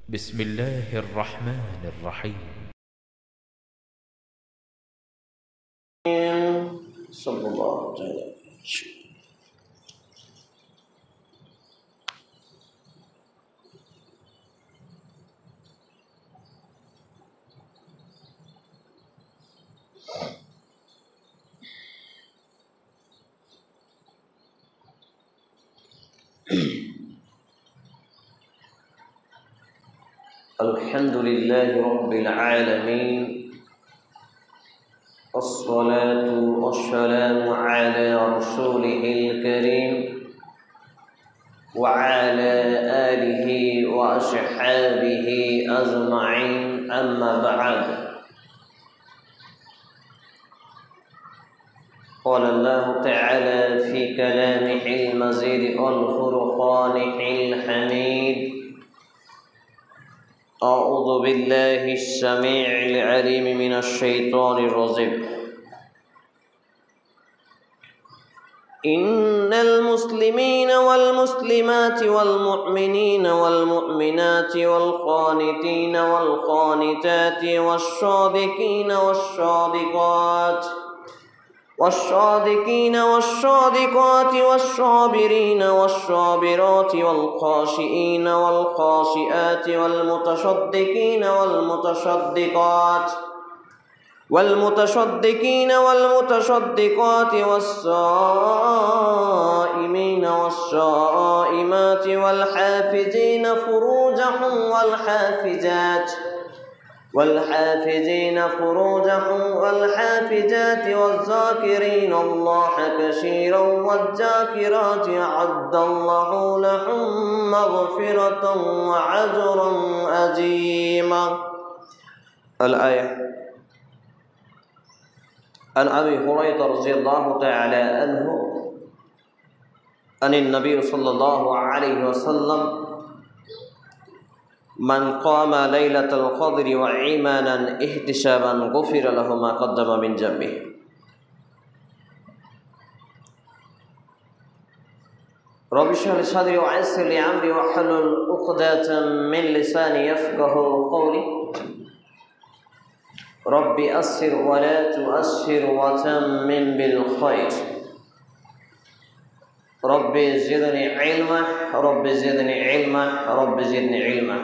بسم الله الرحمن الرحيم. صلى الله عليه وسلم. الحمد لله رب العالمين، والصلاة والسلام على رسوله الكريم وعلى آله وأصحابه أجمعين، أما بعد. قال الله تعالى في كلامه المجيد والفرقانه الحميد: أعوذ بالله السميع العليم من الشيطان الرجيم. إن المسلمين والمسلمات والمؤمنين والمؤمنات والقانتين والقانتات والصادقين والصادقات والصابرين والصابرات والخاشئين والخاشئات والمتصدقين والمتصدقات والصائمين والصائمات والحافظين فروجهم والحافظات والذاكرين الله كثيرا والذاكرات أعد الله لهم مغفرة وأجرا عظيما. الآية. عن أبي هريرة رضي الله تعالى عنه عن النبي صلى الله عليه وسلم: من قام ليلة القدر وإيمانا احتسابا غفر له ما قدم من ذنبه. رب اشرح لي صدري ويسر لي أمري واحلل عقدة من لساني يفقهوا قولي. رب أسر ولا تؤسر وتمم بالخير. رب زدني علما رب زدني علما رب زدني علما।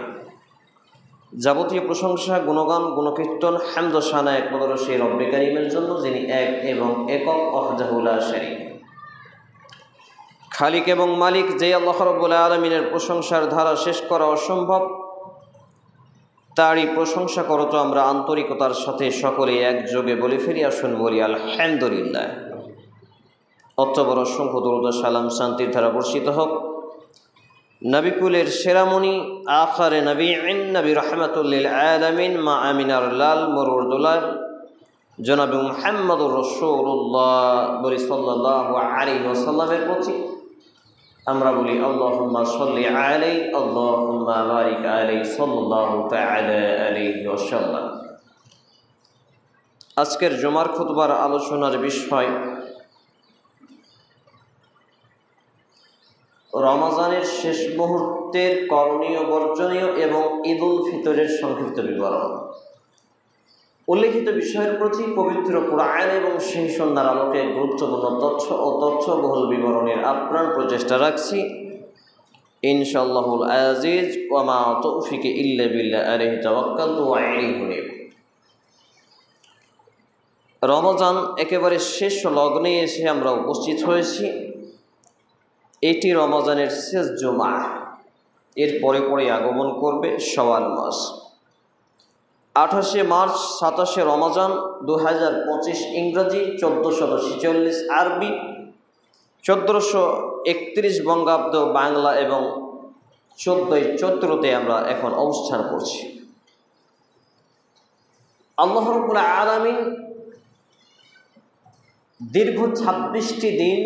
যাবতীয় প্রশংসা, গুণগান, গুণকীর্তন, হামদ ও শানা একমাত্র সেই রব্বে কারীমের জন্য, যিনি এক এবং একক, ওয়াহদাহু লা শারীক, খালিক এবং মালিক, যে আল্লাহ রাব্বুল আলামিনের প্রশংসার ধারা শেষ করা অসম্ভব, তারই প্রশংসা করত আমরা আন্তরিকতার সাথে সকলে একযোগে বলে ফিরি, আসুন বলি আলহামদুলিল্লাহ। অতঃপর অসংখ্য দরুদ ও সালাম শান্তির ধারা বর্ষিত হোক নবিকুলের সেরামণি আখারে নবী নবী রাহমাতুল লিল আলামিন মা আমিনার লাল মরুর দুলার জনাবে মুহাম্মদুর রাসূলুল্লাহ বলি সাল্লাল্লাহু আলাইহি ওয়াসাল্লামের প্রতি। আমরা বলি আল্লাহুম্মা সাল্লি আলাইহি আল্লাহুম্মা বারিক আলাইহি সাল্লাল্লাহু তাআলা আলাইহি ওয়াসাল্লাম। আজকের জুমার খুতবার আলোচনার বিষয় রমজানের শেষ মুহূর্তের করণীয়, বর্জনীয় এবং ঈদুল ফিতরের সংক্ষিপ্ত বিবরণ। উল্লেখিত বিষয়ের প্রতি পবিত্র কুরআন এবং সেই সন্ধ্যার আলোকে গুরুত্বপূর্ণ তথ্য ও তথ্যবহুল বিবরণের আপ্রাণ প্রচেষ্টা রাখছি ইনশাআল্লাহুল আজিজ। ওয়া মা তৌফিকি ইল্লা বিল্লাহ, আলাইহি তাওয়াক্কালতু ওয়া ইলাইহি উনীব। রমজান একেবারে শেষ লগ্নে এসে আমরা উপস্থিত হয়েছি। এটি রমজানের শেষ জুমা। এর পরে পরে আগমন করবে শাওয়াল মাস। 28 মার্চ 27 রমজান 2025 ইংরেজি, 1446 আরবি, 1431 বঙ্গাব্দ বাংলা এবং 14ই চৈত্রতে আমরা এখন অবস্থান করছি। আল্লাহ রাব্বুল আলামিন দীর্ঘ 26টি দিন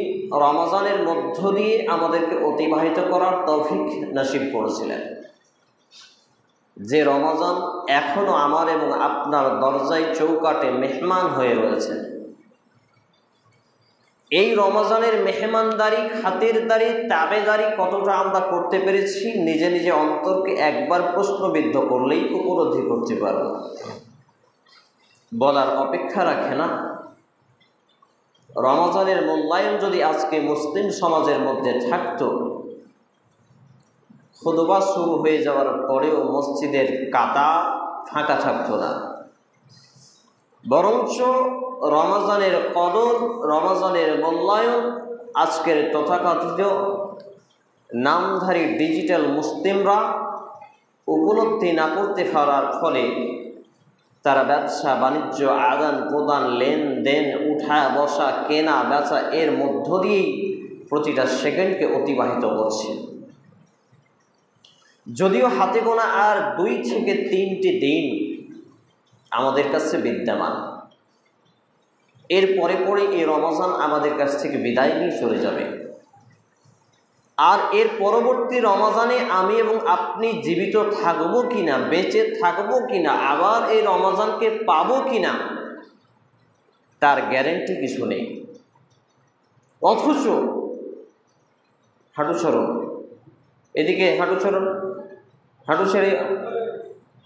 রমজানের মধ্য দিয়ে আমাদেরকে অতিবাহিত করার তৌফিক নসিব করেছিলেন। যে রমজান এখনো আমার এবং আপনার দরজায় চৌকাটে মেহমান হয়ে রয়েছে, এই রমজানের মেহমানদারি, খাতিরদারি, তাবেদারি কতটা আমরা করতে পেরেছি নিজে নিজে অন্তরকে একবার প্রশ্নবিদ্ধ করলেই উপলব্ধি করতে পারব। বলার অপেক্ষা রাখে না। রমজানের মূল্যায়ন যদি আজকে মুসলিম সমাজের মধ্যে থাকতো, খুতবা শুরু হয়ে যাওয়ার পরেও মসজিদের কাতার ফাঁকা থাকতো না, বরঞ্চ রমজানের কদর, রমজানের মূল্যায়ন আজকের তথাকথিত নামধারী ডিজিটাল মুসলিমরা উপলব্ধি না করতে পারার ফলে তারা ব্যবসা বাণিজ্য, আদান প্রদান, লেনদেন, উঠা বসা, কেনা বেচা এর মধ্য দিয়েই প্রতিটা সেকেন্ডকে অতিবাহিত করছে। যদিও হাতে গোনা আর 2 থেকে 3টি দিন আমাদের কাছে বিদ্যমান, এর পরে এই রমজান আমাদের কাছ থেকে বিদায় নিয়ে চলে যাবে। আর এর পরবর্তী রমজানে আমি এবং আপনি জীবিত থাকবো কিনা, বেঁচে থাকবো কিনা, আবার এই রমজানকে পাবো কিনা তার গ্যারেন্টি কিছু নেই। অথচ হাঁটু ছাড়ুন, এদিকে হাঁটু ছাড়ুন, হাঁটু ছেড়ে,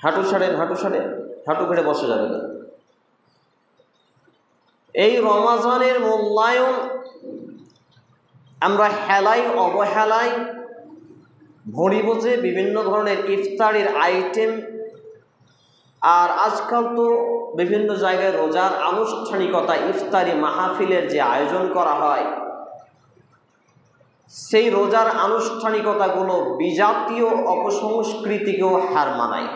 হাঁটু ছাড়েন, হাঁটু ঘেড়ে বসে যাবে না। এই রমজানের মূল্যায়ন আমরা হেলাই অবহেলায় ভরি বোঝে বিভিন্ন ধরনের ইফতারির আইটেম, আর আজকাল তো বিভিন্ন জায়গায় রোজার আনুষ্ঠানিকতা, ইফতারি মাহফিলের যে আয়োজন করা হয়, সেই রোজার আনুষ্ঠানিকতাগুলো বিজাতীয় অপসংস্কৃতিকেও হার মানায়।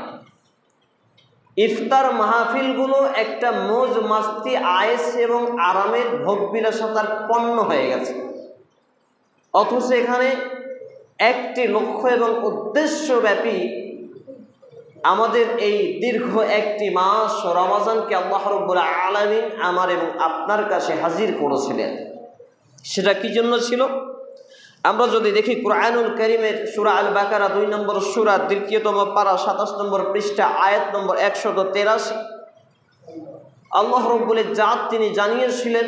ইফতার মাহফিলগুলো একটা মৌজ মাস্তি, আয়েস এবং আরামের ভোগবিলাসতার পণ্য হয়ে গেছে। অথচ এখানে একটি লক্ষ্য এবং উদ্দেশ্যব্যাপী আমাদের এই দীর্ঘ একটি মাস রমজানকে আল্লাহ রাব্বুল আলামিন আমার এবং আপনার কাছে হাজির করেছিলেন। সেটা কি জন্য ছিল? আমরা যদি দেখি কুরআনুল কারীমের সূরা আল বাকারা 2 নম্বর সূরা 2য় পারা 27 নম্বর পৃষ্ঠা আয়াত নম্বর 183, আল্লাহ রাব্বুল ইজ্জাত তিনি জানিয়েছিলেন,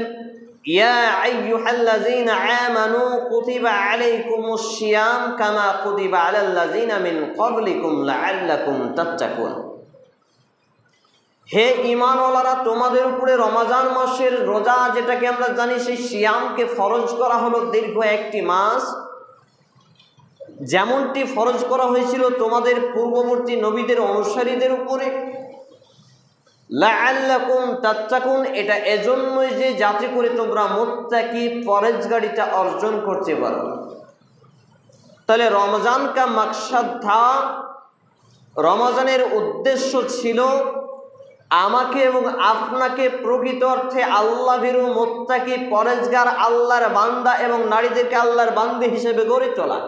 ইয়া আইয়ুহাল্লাযীনা আমানু কুতিবা আলাইকুমুশ সিয়াম কামা কুতিবা আলাল্লাযীনা মিন ক্বাবলিকুম লাআল্লাকুম তাত্তাকুন। হে ঈমানওয়ালারা, তোমাদের উপরে রমজান মাসের রোজা, যেটাকে আমরা জানি সেই সিয়ামকে ফরজ করা হলো দীর্ঘ একটি মাস, যেমনটি ফরজ করা হয়েছিল তোমাদের পূর্ববর্তী নবীদের অনুসারীদের উপরে। লাআল্লাকুম তাত্তাকুন, এটা এজন্যই যে যাতে করে তোমরা মুত্তাকি পরেজগারিতা অর্জন করতে পারো। তাহলে রমজান কা মাকসাদ থা, রমজানের উদ্দেশ্য ছিল আমাকে এবং আপনাকে প্রকৃত অর্থে আল্লাহ ভীরু, মুত্তাকি, পরেজগার, আল্লাহর বান্দা এবং নারীদেরকে আল্লাহর বান্দী হিসেবে গড়ে তোলা।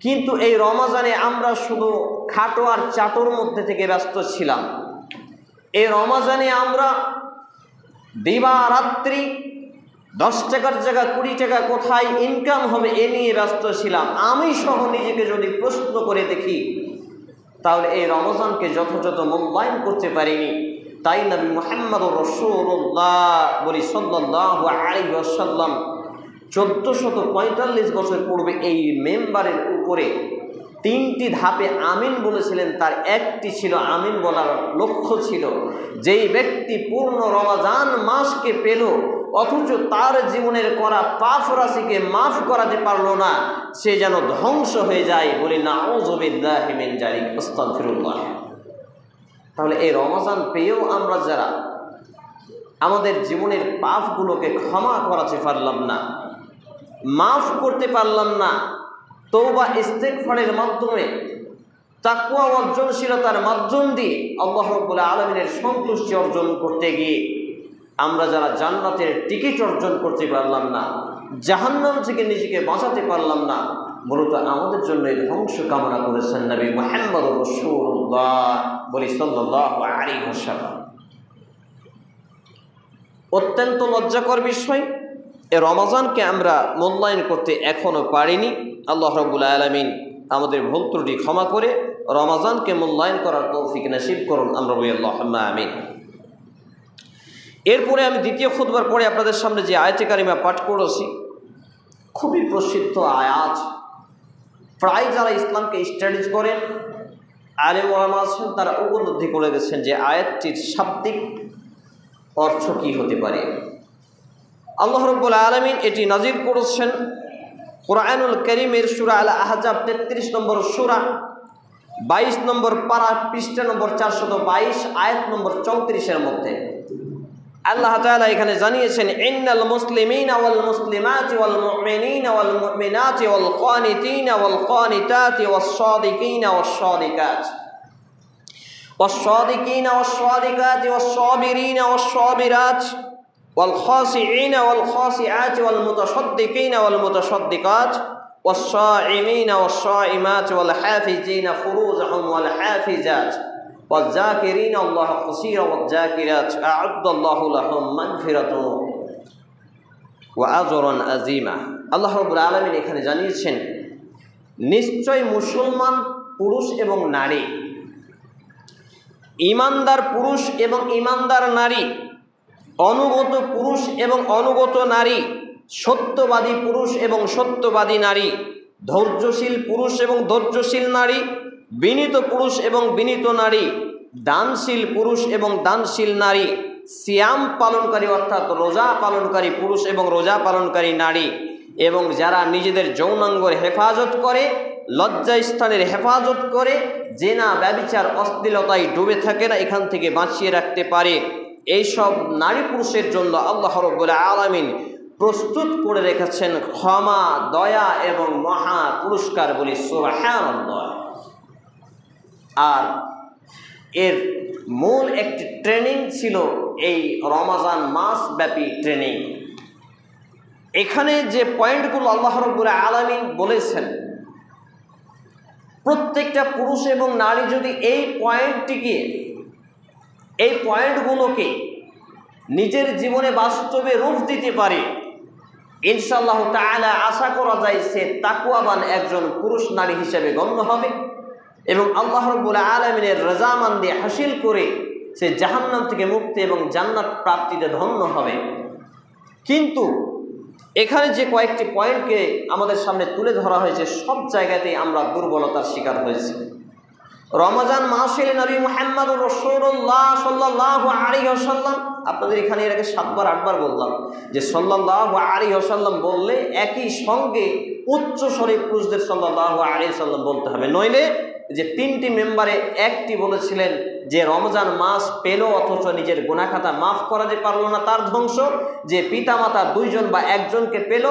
কিন্তু এই রমজানে আমরা শুধু খাটো আর চাটোর মধ্যে থেকে ব্যস্ত ছিলাম। এই রমজানে আমরা দিবারাত্রি 10 টাকার জায়গা 20 টাকা কোথায় ইনকাম হবে এ নিয়ে ব্যস্ত ছিলাম। আমি সহ নিজেকে যদি প্রশ্ন করে দেখি, তাহলে এই রমজানকে যথাযথ মূল্যায়ন করতে পারিনি। তাই নবী মুহাম্মদুর রাসূলুল্লাহ বলি সাল্লাল্লাহু আলাইহি ওয়াসাল্লাম 1445 বছর পূর্বে এই মেম্বারের উপরে 3টি ধাপে আমিন বলেছিলেন। তার একটি ছিল, আমিন বলার লক্ষ্য ছিল, যেই ব্যক্তি পূর্ণ রমজান মাসকে পেল অথচ তার জীবনের করা পাপ রাশিকে মাফ করাতে পারলো না, সে যেন ধ্বংস হয়ে যায়। বলি নাউযু বিল্লাহি মিন যালিক, আস্তাগফিরুল্লাহ। তাহলে এই রমজান পেয়েও আমরা যারা আমাদের জীবনের পাপগুলোকে ক্ষমা করাতে পারলাম না, মাফ করতে পারলাম না, তওবা ইস্তেগফারের মাধ্যমে, তাকওয়া অর্জনশীলতার মাধ্যম দিয়ে আল্লাহ রাব্বুল আলামিনের সন্তুষ্টি অর্জন করতে গিয়ে আমরা যারা জান্নাতের টিকিট অর্জন করতে পারলাম না, জাহান্নাম থেকে নিজেকে বাঁচাতে পারলাম না, মূলত আমাদের জন্য এই ধ্বংস কামনা করেছেন নবী মুহাম্মদুর রাসূলুল্লাহ বলি সাল্লাল্লাহু আলাইহি ওয়াসাল্লাম। অত্যন্ত লজ্জাকর বিষয়, এই রমজানকে আমরা মূল্যায়ন করতে এখনও পারিনি। আল্লাহ রাব্বুল আলামিন আমাদের ভুল ত্রুটি ক্ষমা করে রমজানকে মূল্যায়ন করার তৌফিক নসিব করুন, আমরা বলি আল্লাহুম্মা আমিন। এরপরে আমি দ্বিতীয় খুতবার পরে আপনাদের সামনে যে আয়াতে কারিমা পাঠ করেছি, খুবই প্রসিদ্ধ আয়াত। প্রায় যারা ইসলামকে স্টাডিজ করেন, আলেম ওলামা আছেন, তারা উপলব্ধি করে গেছেন যে আয়াতটির শাব্দিক অর্থ কী হতে পারে। আল্লাহ রাব্বুল আলামিন এটি নাজিল করেছেন কুরআনুল কারীমের সূরা আল আহজাব 33 নম্বর সূরা 22 নম্বর পারা পৃষ্ঠা নম্বর 422 আয়াত নম্বর 34-এর মধ্যে। আল্লাহ তাআলা এখানে জানিয়েছেন, ইন্নাল মুসলিমিনা ওয়াল মুসলিমাতি ওয়াল মুমিনিনা ওয়াল মুমিনাতি ওয়াল কানিতিনা ওয়াল কানিতাতি ওয়াস সাদিকিনা ওয়াস সাদিকাত ওয়াস সাদিকিনা ওয়াস সাদিকাতি ওয়াস সাবিরিনা ওয়াস সাবিরাত ওয়াল খাশিঈনা ওয়াল খাশিআতি ওয়াল মুতাসাদ্দিকিনা ওয়াল মুতাসাদ্দিকাত ওয়াস সাইমিনা ওয়াস সাইমাতি ওয়াল হাফিজিনা ফুরুজাহুম ওয়াল হাফিজাত والذاكرين الله كثيرا والذاكرات أعد الله لهم مغفرة وأجرا عظيما। আল্লাহ রাব্বুল আলামিন এখানে জানিয়েছেন, নিশ্চয় মুসলমান পুরুষ এবং নারী, ঈমানদার পুরুষ এবং ঈমানদার নারী, অনুগত পুরুষ এবং অনুগত নারী, সত্যবাদী পুরুষ এবং সত্যবাদী নারী, ধৈর্যশীল পুরুষ এবং ধৈর্যশীল নারী, বিনীত পুরুষ এবং বিনীত নারী, দানশীল পুরুষ এবং দানশীল নারী, সিয়াম পালনকারী অর্থাৎ রোজা পালনকারী পুরুষ এবং রোজা পালনকারী নারী, এবং যারা নিজেদের যৌনাঙ্গের হেফাজত করে, লজ্জাস্থানের হেফাজত করে, জেনা ব্যভিচার অশ্লীলতায় ডুবে থাকে না, এখান থেকে বাঁচিয়ে রাখতে পারে, এইসব নারী পুরুষের জন্য আল্লাহ রাব্বুল আলামিন প্রস্তুত করে রেখেছেন ক্ষমা, দয়া এবং মহা পুরস্কার। বলি সুবহানাল্লাহ। আর এর মূল একটি ট্রেনিং ছিল এই রমাজান মাস ব্যাপী ট্রেনিং। এখানে যে পয়েন্টগুলো আল্লাহ রাব্বুল আলামিন বলেছেন, প্রত্যেকটা পুরুষ এবং নারী যদি এই পয়েন্টগুলোকে নিজের জীবনে বাস্তবে রূপ দিতে পারে, ইনশাআল্লাহ তাআলা আশা করা যায় সে তাকওয়াবান একজন পুরুষ নারী হিসেবে গণ্য হবে এবং আল্লাহ রাব্বুল আলামিনের রাজামান্দি হাসিল করে সে জাহান্নাম থেকে মুক্তি এবং জান্নাত প্রাপ্তিতে ধন্য হবে। কিন্তু এখানে যে কয়েকটি পয়েন্টকে আমাদের সামনে তুলে ধরা হয়েছে, সব জায়গাতেই আমরা দুর্বলতার শিকার হয়েছি। রমজান মাসে নবী মুহাম্মদুর রাসূলুল্লাহ সাল্লাল্লাহু আলাইহি ওয়াসাল্লাম, আপনাদের এখানে এর আগে 7-8বার বললাম যে সাল্লাল্লাহু আলাইহি ওয়াসাল্লাম বললে একই সঙ্গে উচ্চ স্বরে পুরুষদের সাল্লাল্লাহু আলাইহি ওয়াসাল্লাম বলতে হবে, নইলে যে 3টি মেম্বারে একটি বলেছিলেন যে রমজান মাস পেল অথচ নিজের গুনাহ খাতা মাফ করা যে পারল না তার ধ্বংস, যে পিতামাতা 2 জন বা 1 জনকে পেল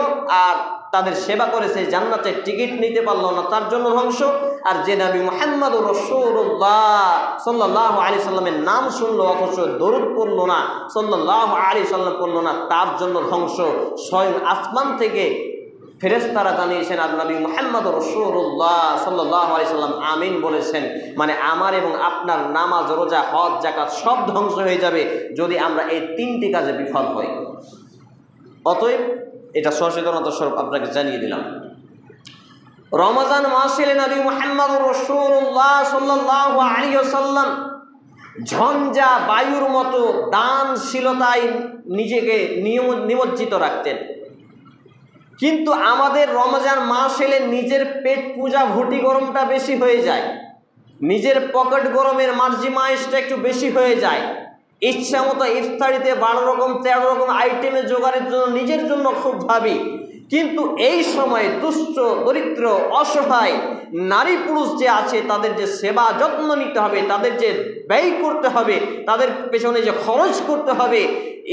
আর তাদের সেবা করে সেই জান্নাতের টিকিট নিতে পারল না তার জন্য ধ্বংস, আর যে নবী মুহাম্মদুর রাসূলুল্লাহ সাল্লাল্লাহু আলাইহি সাল্লামের নাম শুনলো অথচ দরুদ পড়ল না, সাল্লাল্লাহু আলাইহি সাল্লাম পড়ল না, তার জন্য ধ্বংস। স্বয়ং আসমান থেকে ফেরেশতারা জানিয়েছেন আর নবী মুহাম্মদুর রাসূলুল্লাহ সাল্লাল্লাহু আলাইহি সাল্লাম আমিন বলেছেন, মানে আমার এবং আপনার নামাজ, রোজা, হজ, যাকাত সব ধ্বংস হয়ে যাবে যদি আমরা এই 3টি কাজে বিফল হই। অতএব এটা সচেতনতা স্বরূপ আপনাকে জানিয়ে দিলাম। রমজান মাসে নবী মুহাম্মদুর রাসূলুল্লাহ সাল্লাল্লাহু আলাইহি ওয়াসাল্লাম ঝঞ্ঝা বায়ুর মতো দানশীলতায় নিজেকে নিমজ্জিত রাখতেন। কিন্তু আমাদের রমজান মাস এলে নিজের পেট পূজা ভুটি গরমটা বেশি হয়ে যায়, নিজের পকেট গরমের মার্জি মাইসটা একটু বেশি হয়ে যায়, ইচ্ছা মতো ইফতারিতে 12 রকম 13 রকম আইটেমে জোগাড়ের জন্য নিজের জন্য খুব ভাবি। কিন্তু এই সময় দুষ্ট, দরিদ্র, অসহায় নারী পুরুষ যে আছে তাদের যে সেবা যত্ন নিতে হবে, তাদের যে ব্যয় করতে হবে, তাদের পেছনে যে খরচ করতে হবে,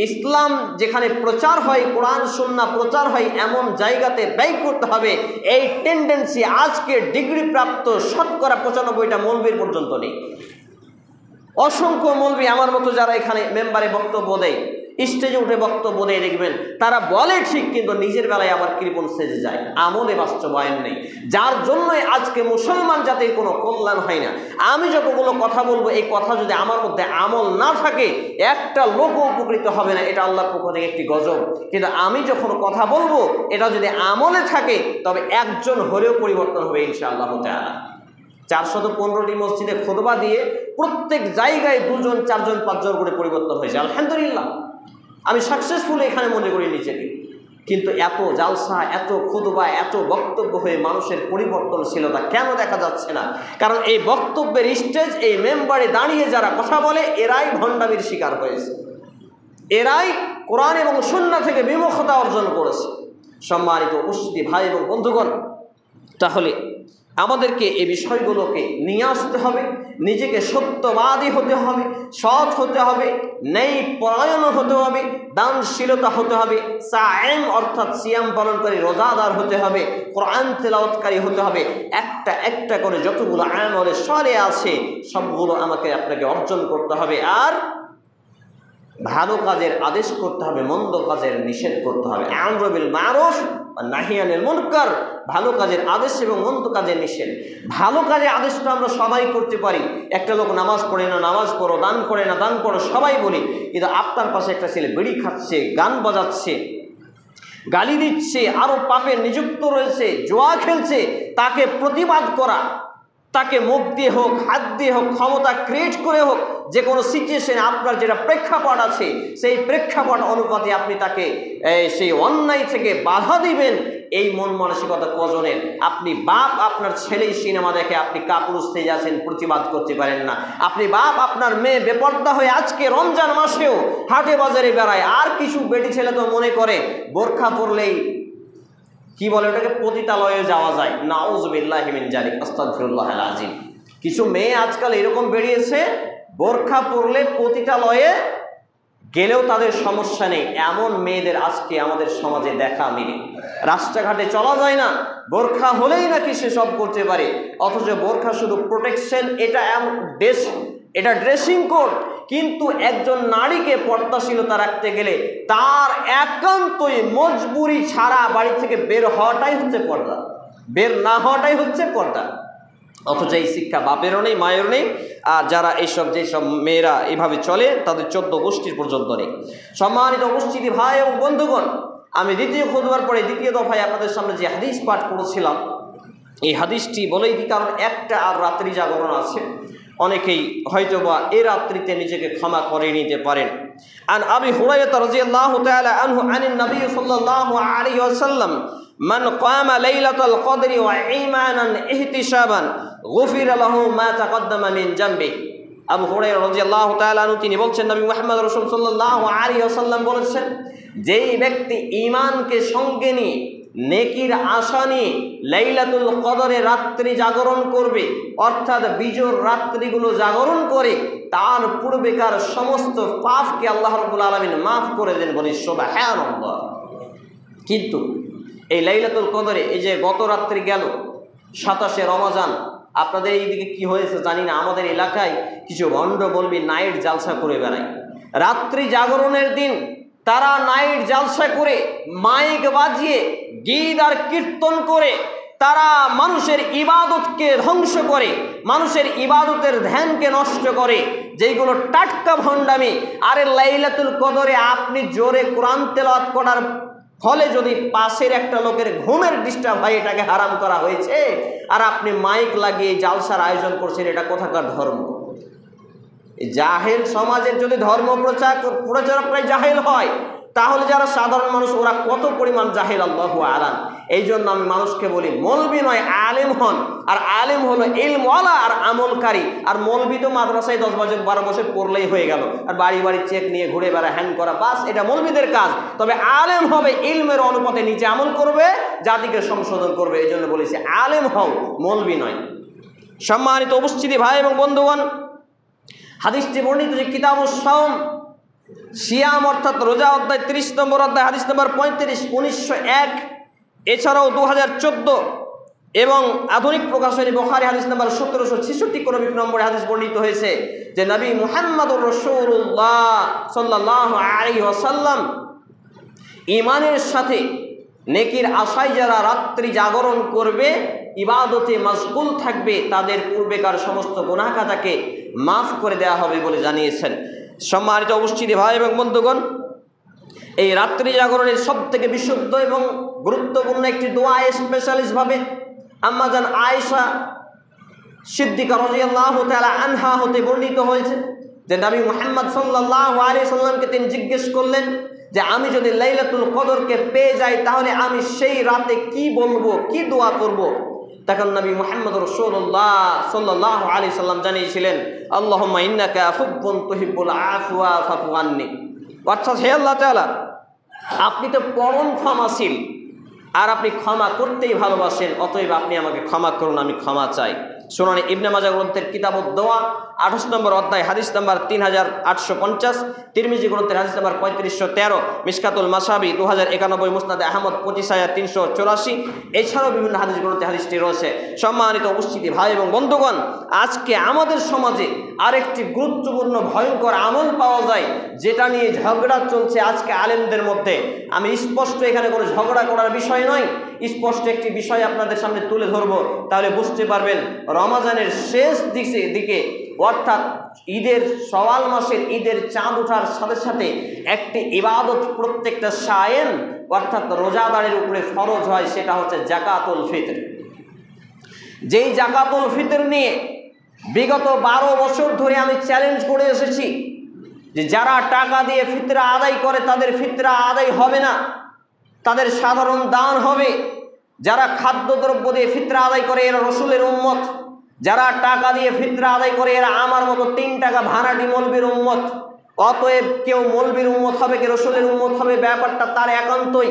ইসলাম যেখানে প্রচার হয়, কোরআন সুন্নাহ প্রচার হয়, এমন জায়গাতে ব্যয় করতে হবে। এই টেন্ডেন্সি আজকে ডিগ্রি প্রাপ্ত শতকরা 95টা মৌলবীর পর্যন্ত নেই। অসংখ্য মৌলবী আমার মতো যারা এখানে মেম্বারে বক্তব্য দেয়, স্টেজে উঠে বক্তব্য দেয়, দেখবেন তারা বলে ঠিক কিন্তু নিজের বেলায় আবার কৃপণ সেজে যায়, আমলে বাস্তবায়ন নেই, যার জন্যই আজকে মুসলমান জাতির কোনো কল্যাণ হয় না। আমি যতগুলো কথা বলবো এই কথা যদি আমার মধ্যে আমল না থাকে একটা লোকও উপকৃত হবে না, এটা আল্লাহর পক্ষ থেকে একটি গজব। কিন্তু আমি যখন কথা বলবো এটা যদি আমলে থাকে তবে একজন হলেও পরিবর্তন হবে ইনশাআল্লাহ তাআলা। 415টি মসজিদে খুতবা দিয়ে প্রত্যেক জায়গায় 2 জন 4 জন 5 জন করে পরিবর্তন হয়েছে, আলহামদুলিল্লাহ। আমি সাকসেসফুল এখানে মনে করি নিজেকে। কিন্তু এত জালসা, এত খুতবা, এত বক্তব্য হয়ে মানুষের পরিবর্তনশীলতা কেন দেখা যাচ্ছে না? কারণ এই বক্তব্যের স্টেজ, এই মেম্বারে দাঁড়িয়ে যারা কথা বলে এরাই ভণ্ডামির শিকার হয়েছে, এরাই কোরআন এবং সুন্নাহ থেকে বিমুখতা অর্জন করেছে। সম্মানিত উপস্থিতি ভাই এবং বন্ধুগণ, তাহলে আমাদেরকে এই বিষয়গুলোকে নিয়ে আসতে হবে, নিজেকে সত্যবাদী হতে হবে, সৎ হতে হবে, ন্যায় পরায়ণ হতে হবে, দানশীলতা হতে হবে, সায়েম অর্থাৎ সিয়াম পালনকারী রোজাদার হতে হবে, কোরআন তেলাওয়াতকারী হতে হবে। একটা একটা করে যতগুলো আমলে সালেহ আছে সবগুলো আমাকে আপনাকে অর্জন করতে হবে। আর ভালো কাজের আদেশ করতে হবে, মন্দ কাজের নিষেধ করতে হবে। আমরু বিল মারুফ ওয়া নাহি আনিল মুনকার, ভালো কাজের আদেশ এবং মন্দ কাজের নিষেধ। ভালো কাজের আদেশটা আমরা সবাই করতে পারি। একটা লোক নামাজ পড়ে না, নামাজ পড়ো, দান করে না, দান করো, সবাই বলি। কিন্তু আপনার পাশে একটা ছেলে বিড়ি খাচ্ছে, গান বাজাচ্ছে, গালি দিচ্ছে, আরও পাপে নিযুক্ত রয়েছে, জুয়া খেলছে, তাকে প্রতিবাদ করা, তাকে মুখ দিয়ে হোক, হাত দিয়ে হোক, ক্ষমতা ক্রিয়েট করে হোক, যে কোনো সিচুয়েশনে আপনার যেটা প্রেক্ষাপট আছে সেই প্রেক্ষাপট অনুপাতে আপনি তাকে সেই অন্যায় থেকে বাধা দিবেন, এই মন মানসিকতা কজনের? আপনি বাপ, আপনার ছেলেই সিনেমা দেখে আপনি কাপুরুষ হয়ে আছেন, প্রতিবাদ করতে পারেন না। আপনি বাপ, আপনার মেয়ে বেপর্দা হয়ে আজকে রমজান মাসেও হাটে বাজারে বেড়ায়। আর কিছু বেটি ছেলে তো মনে করে বোরখা পরলেই কি বলে ওটাকে, পতিতালয়ে যাওয়া যায়। নাউযুবিল্লাহি মিন যালিক, আস্তাগফিরুল্লাহাল আযীম। কিছু মেয়ে আজকাল এরকম বেরিয়েছে, বোরখা পরলে পতিতালয়ে গেলেও তাদের সমস্যা নেই। এমন মেয়েদের আজকে আমাদের সমাজে দেখা মিলে। রাস্তাঘাটে চলা যায় না, বোরখা হলেই নাকি সে সব করতে পারে। অথচ বোরখা শুধু প্রোটেকশন, এটা ড্রেসিং কোড। কিন্তু একজন নারীকে পর্দাশীলতা রাখতে গেলে তার একান্তই মজবুরি ছাড়া বাড়ি থেকে বের হওয়াটাই হচ্ছে পর্দা, বের না হওয়াটাই হচ্ছে পর্দা। অথচ এই শিক্ষা বাপেরও নেই, মায়েরও নেই। আর যারা যেসব মেয়েরা এভাবে চলে তাদের 14 গোষ্ঠীর পর্যন্ত নেই। সম্মানিত উপস্থিতি ভাই এবং বন্ধুগণ, আমি দ্বিতীয় খুতবার পরে দ্বিতীয় দফায় আপনাদের সামনে যে হাদিস পাঠ করেছিলাম, এই হাদিসটি বলেই দিই, কারণ একটা আর রাত্রি জাগরণ আছে। অনেকেই হয়তোবা এই রাত্রিতে নিজেকে ক্ষমা করে নিতে পারেন। আন আবি হুরায়রা রাদিয়াল্লাহু তাআলা আনহু আনিন নবী সাল্লাল্লাহু আলাইহি ওয়াসাল্লাম মান কামা লাইলাতুল কদরি ওয়া ঈমানান ইহতিসাবান গুফিরা লাহু মা তাকদ্দামা মিন জামবি। আবু হুরায়রা রাদিয়াল্লাহু তাআলা আনহু তিনি বলছেন, নবী মুহাম্মদ রাসূল সাল্লাল্লাহু আলাইহি ওয়াসাল্লাম বলেছেন, যেই ব্যক্তি ঈমানকে সঙ্গে নিয়ে নেকির আশা নিয়ে লাইলাতুল কদরে রাত্রি জাগরণ করবে, অর্থাৎ বিজোর রাত্রিগুলো জাগরণ করে, তার পূর্বেকার সমস্ত পাপকে আল্লাহ রাব্বুল আলামিন মাফ করে দেন। বলি সুবহানাল্লাহ। কিন্তু এই লাইলাতুল কদরে, এই যে গত রাত্রি গেল 27শে রমজান, আপনাদের এইদিকে কি হয়েছে জানি না, আমাদের এলাকায় কিছু ভণ্ড বলবি নাইট জালসা করে বেড়ায়। রাত্রি জাগরণের দিন তারা নাইট জালসা করে, মাইক বাজিয়ে, গীত আর কীর্তন করে তারা মানুষের ইবাদতকে ধ্বংস করে, মানুষের ইবাদতের ধ্যানকে নষ্ট করে, যেইগুলো টাটকা ভণ্ডামি। আরে লাইলাতুল কদরে আপনি জোরে কোরআন তেলাওয়াত করার ফলে যদি পাশের একটা লোকের ঘুমের ডিস্টার্ব হয়, এটাকে হারাম করা হয়েছে, আর আপনি মাইক লাগিয়ে জালসার আয়োজন করছেন, এটা কোথাকার ধর্ম? জাহেল সমাজের যদি ধর্ম প্রচারকরাই জাহেল হয়, তাহলে যারা সাধারণ মানুষ ওরা কত পরিমাণ জাহেল, আল্লাহু আলাম। এই জন্য আমি মানুষকে বলি, মৌলবি নয় আলেম হন। আর আলেম হলো ইলমওয়ালা আর আমলকারী। আর মৌলবি তো মাদ্রাসায় 10 বছর 12 বছর পড়লেই হয়ে গেল, আর বাড়ি বাড়ি চেক নিয়ে ঘুরে বেড়া, হ্যান করা, বাস, এটা মৌলবিদের কাজ। তবে আলেম হবে ইলমের অনুপাতে, নিচে আমল করবে, জাতিকে সংশোধন করবে। এই জন্য বলেছি আলেম হও, মৌলবি নয়। সম্মানিত উপস্থিতি ভাই এবং বন্ধুগণ, হাদিসটি বর্ণিত যে কিতাবুস সাওম, সিয়াম অর্থাৎ রোজা অধ্যায় 30 নম্বর অধ্যায়, হাদিস নম্বর 35, 1901, এছাড়াও 2014 এবং আধুনিক প্রকাশনী বুখারী হাদিস নম্বর 1766 নম্বরে হাদিস বর্ণিত হয়েছে যে নবী মুহাম্মদুর রাসূলুল্লাহ সাল্লাল্লাহু আলাইহি ওয়াসাল্লাম ঈমানের সাথে নেকির আশায় যারা রাত্রি জাগরণ করবে, ইবাদতে মশগুল থাকবে, তাদের পূর্বেকার সমস্ত গুনাহ খাতাকে মাফ করে দেওয়া হবে বলে জানিয়েছেন। সম্মানিত উপস্থিতি ভাই এবং বন্ধুগণ, এই রাত্রি জাগরণের সবথেকে বিশুদ্ধ এবং গুরুত্বপূর্ণ একটি দোয়া স্পেশালিস্টভাবে আম্মাজান আয়েশা সিদ্দিকা রাদিয়াল্লাহু তাআলা আনহা হতে বর্ণিত হয়েছে যে নবী মুহাম্মদ সাল্লাল্লাহু আলাইহি সাল্লামকে তিনি জিজ্ঞেস করলেন যে আমি যদি লাইলাতুল কদরকে পেয়ে যাই তাহলে আমি সেই রাতে কি বলবো, কি দোয়া করব। তখন নবী মুহাম্মদ রাসূলুল্লাহ সাল্লাল্লাহু আলাইহি সাল্লাম জানিয়েছিলেন, আল্লাহুম্মা ইন্নাকা আফুবুন তুহিব্বুল আফওয়া ফাফু আন্নি। অর্থাৎ হে আল্লাহ তাআলা, আপনি তো পরম ক্ষমাশীল আর আপনি ক্ষমা করতেই ভালোবাসেন, অতএব আপনি আমাকে ক্ষমা করুন, আমি ক্ষমা চাই। সুনানে ইবনে মাজাহ গ্রন্থের কিতাবুদ দোয়া 28 নম্বর অধ্যায় হাদিস নাম্বার 3850, তিরমিজি গ্রন্থের হাদিস নাম্বার 3513, মিশকাতুল মাসাবি 2091, মুসনাদে আহমদ 25384, এছাড়াও বিভিন্ন হাদিস গ্রন্থে হাদিসটি রয়েছে। সম্মানিত উপস্থিতি ভাই এবং বন্ধুগণ, আজকে আমাদের সমাজে আরেকটি গুরুত্বপূর্ণ ভয়ঙ্কর আমল পাওয়া যায় যেটা নিয়ে ঝগড়া চলছে আজকে আলেমদের মধ্যে। আমি স্পষ্ট এখানে কোনো ঝগড়া করার বিষয় নয়, স্পষ্ট একটি বিষয় আপনাদের সামনে তুলে ধরবো, তাহলে বুঝতে পারবেন রমজানের শেষ দিকে অর্থাৎ ঈদের শাওয়াল মাসের ঈদের চাঁদ ওঠার সাথে সাথে একটি ইবাদত প্রত্যেকটা শায়েম অর্থাৎ রোজাদারের উপরে ফরজ হয়, সেটা হচ্ছে যাকাতুল ফিতর। যেই যাকাতুল ফিতর নিয়ে বিগত 12 বছর ধরে আমি চ্যালেঞ্জ করে এসেছি যে যারা টাকা দিয়ে ফিতরা আদায় করে তাদের ফিতরা আদায় হবে না, তাদের সাধারণ দান হবে। যারা খাদ্যদ্রব্য দিয়ে ফিতরা আদায় করে এরা রসুলের উম্মত, যারা টাকা দিয়ে ফিতরা আদায় করে এরা আমার মতো 3 টাকা ভাড়াটি মৌলবীর উম্মত। অতএব কেউ মৌলবীর উম্মত হবে, কে রসুলের উম্মত হবে, ব্যাপারটা তার একান্তই।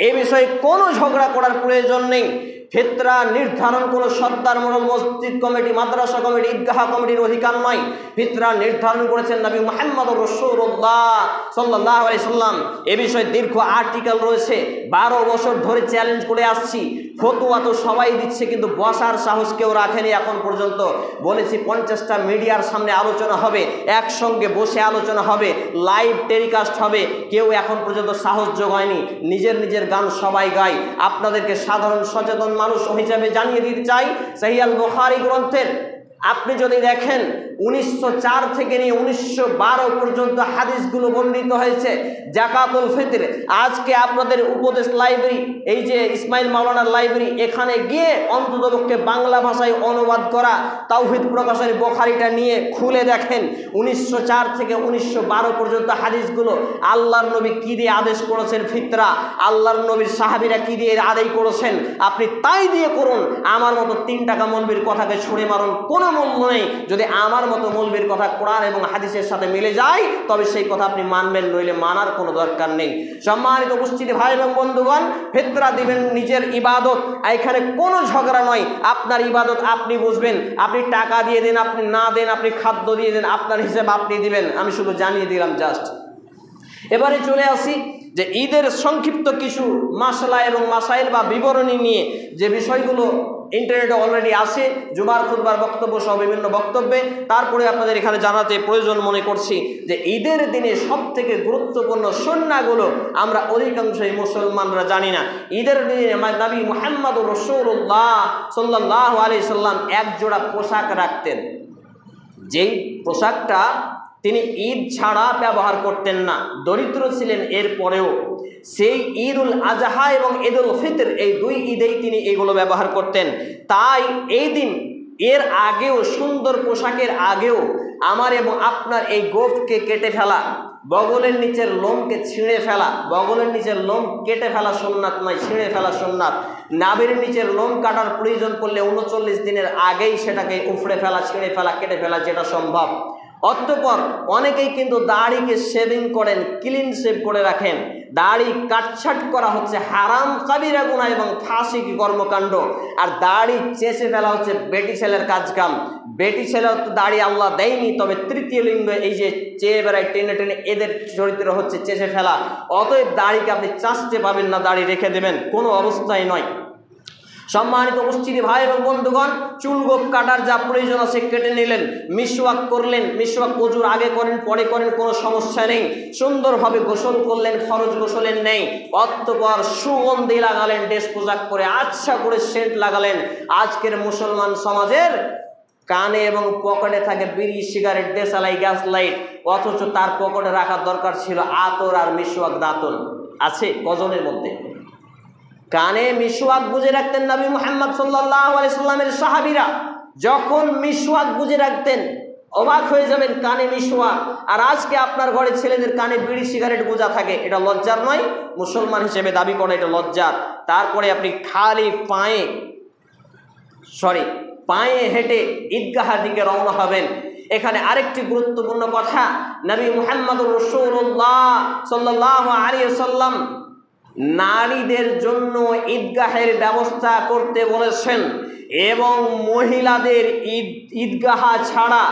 এই বিষয়ে কোনো ঝগড়া করার প্রয়োজন নেই। ফিতরা নির্ধারণ কোনো সর্দার মোড়ল মসজিদ কমিটি, মাদ্রাসা কমিটি, ঈদগাহ কমিটির অধিকার নয়। ফিতরা নির্ধারণ করেছেন নবী মুহাম্মদ রাসূলুল্লাহ সাল্লাল্লাহু আলাইহি সাল্লাম। এ বিষয়ে দীর্ঘ আর্টিকেল রয়েছে, 12 বছর ধরে চ্যালেঞ্জ করে আসছি। ফতোয়া তো সবাই দিচ্ছে, কিন্তু বসার সাহস কেউ রাখেনি এখন পর্যন্ত। বলেছি 50টা মিডিয়ার সামনে আলোচনা হবে, একসঙ্গে বসে আলোচনা হবে, লাইভ টেলিকাস্ট হবে, কেউ এখন পর্যন্ত সাহস জোগায়নি। নিজের গান সবাই গায়। আপনাদেরকে সাধারণ সচেতন মানুষ হিসাবে জানিয়ে দিতে চাই, সহিহ আল বুখারী গ্রন্থের আপনি যদি দেখেন 1904 থেকে নিয়ে 1912 পর্যন্ত হাদিসগুলো বর্ণিত হয়েছে যাকাতুল ফিতর। আজকে আপনাদের উপদেশ লাইব্রেরি, এই যে ইসমাইল মাওলানার লাইব্রেরি, এখানে গিয়ে অন্ততপক্ষে বাংলা ভাষায় অনুবাদ করা তাওহীদ প্রকাশনী বুখারীটা নিয়ে খুলে দেখেন 1904 থেকে 1912 পর্যন্ত হাদিসগুলো আল্লাহর নবী কি দিয়ে আদেশ করেছেন ফিতরা, আল্লাহর নবীর সাহাবীরা কি দিয়ে আদায় করেছেন, আপনি তাই দিয়ে করুন। আমার মতো 3 টাকা মৌলবীর কথাকে ছুঁড়ে মারুন, কোনো মূল্য নেই। যদি আমার মতো মৌলবীর কথা কোরআন এবং হাদিসের সাথে মিলে যায় তবে সেই কথা আপনি মানবেন, নইলে মানার কোনো দরকার নেই। সম্মানিত উপস্থিতি ভাই এবং বন্ধুগণ, ফিতরা দিবেন নিজের ইবাদত, এখানে কোনো ঝগড়া নয়। আপনার ইবাদত আপনি বুঝবেন, আপনি টাকা দিয়ে দেন, আপনি না দেন, আপনি খাদ্য দিয়ে দেন, আপনার হিসেব আপনি দিবেন। আমি শুধু জানিয়ে দিলাম জাস্ট। এবারে চলে আসি যে ঈদের সংক্ষিপ্ত কিছু মাসলা এবং মাসাইল বা বিবরণী নিয়ে যে বিষয়গুলো ইন্টারনেটে অলরেডি আছে, জুমার খুতবার বক্তব্য সহ বিভিন্ন বক্তব্যে। তারপরে আপনাদের এখানে জানাতে প্রয়োজন মনে করছি যে ঈদের দিনে সবথেকে গুরুত্বপূর্ণ সুন্নাহগুলো আমরা অধিকাংশই মুসলমানরা জানি না। ঈদের দিনে নবী মুহাম্মদ রাসূলুল্লাহ সাল্লাল্লাহু আলাইহি সাল্লাম এক জোড়া পোশাক রাখতেন, যেই পোশাকটা তিনি ঈদ ছাড়া ব্যবহার করতেন না। দরিদ্র ছিলেন এরপরেও সেই ঈদুল আজহা এবং ঈদুল ফিতর, এই 2 ঈদেই তিনি এগুলো ব্যবহার করতেন। তাই এই দিন এর আগেও, সুন্দর পোশাকের আগেও আমার এবং আপনার এই গোফকে কেটে ফেলা, বগলের নিচের লোমকে ছিঁড়ে ফেলা, বগলের নিচের লোম কেটে ফেলা সুন্নাত নয়, ছিঁড়ে ফেলা সুন্নাত। নাভির নিচের লোম কাটার প্রয়োজন পড়লে 39 দিনের আগেই সেটাকে উফড়ে ফেলা, ছিঁড়ে ফেলা, কেটে ফেলা যেটা সম্ভব। অতঃপর অনেকেই কিন্তু দাড়িকে শেভিং করেন, ক্লিন শেভ করে রাখেন। দাড়ি কাটছাট করা হচ্ছে হারাম, কাবিরা গুনাহ এবং ফাসিক কর্মকাণ্ড। আর দাড়ি চেঁচে ফেলা হচ্ছে বেটি ছেলের কাজকাম। বেটি ছেলের তো দাড়ি আল্লাহ দেয়নি, তবে তৃতীয় লিঙ্গ এই যে চেয়ে বেড়ায় টেনে টেনে, এদের চরিত্র হচ্ছে চেঁচে ফেলা। অতএব দাড়িকে আপনি চাঁচতে পাবেন না, দাড়ি রেখে দেবেন, কোনো অবস্থায় নয়। সম্মানিত উপস্থিতি ভাই এবং বন্ধুগণ, চুল গোপ কাটার যা প্রয়োজন আছে কেটে নিলেন, মিসওয়াক করলেন, মিসওয়াক ওযুর আগে করেন পরে করেন কোনো সমস্যা নেই। সুন্দরভাবে গোসল করলেন, ফরজ গোসলের নেই। অতঃপর সুগন্ধি লাগালেন, ড্রেস পোশাক করে আচ্ছা করে সেন্ট লাগালেন। আজকের মুসলমান সমাজের কানে এবং পকেটে থাকে বিড়ি, সিগারেট, দেশালাই, গ্যাস লাইট, অথচ তার পকেটে রাখার দরকার ছিল আতর আর মিসওয়াক দাঁতন। আছে কজনের মধ্যে? কানে মিসওয়াক বুঝে রাখতেন নবী মুহাম্মদ সাল্লাল্লাহু আলাইহি সাল্লামের সাহাবীরা। যখন মিসওয়াক বুঝে রাখতেন অবাক হয়ে যাবেন, কানে মিশোয়া। আর আজকে আপনার ঘরে ছেলেদের কানে বিড়ি সিগারেট গোজা থাকে, এটা লজ্জার নয়? মুসলমান হিসেবে দাবি করে এটা লজ্জার। তারপরে আপনি খালি পায়ে হেঁটে ঈদগাহের দিকে রওনা হবেন। এখানে আরেকটি গুরুত্বপূর্ণ কথা, নবী মুহাম্মদুর রাসূলুল্লাহ সাল্লাল্লাহু আলাইহি ওয়াসাল্লাম নারীদের জন্য ঈদগাহের ব্যবস্থা করতে বলেছেন এবং মহিলাদের ঈদগাহ ছাড়া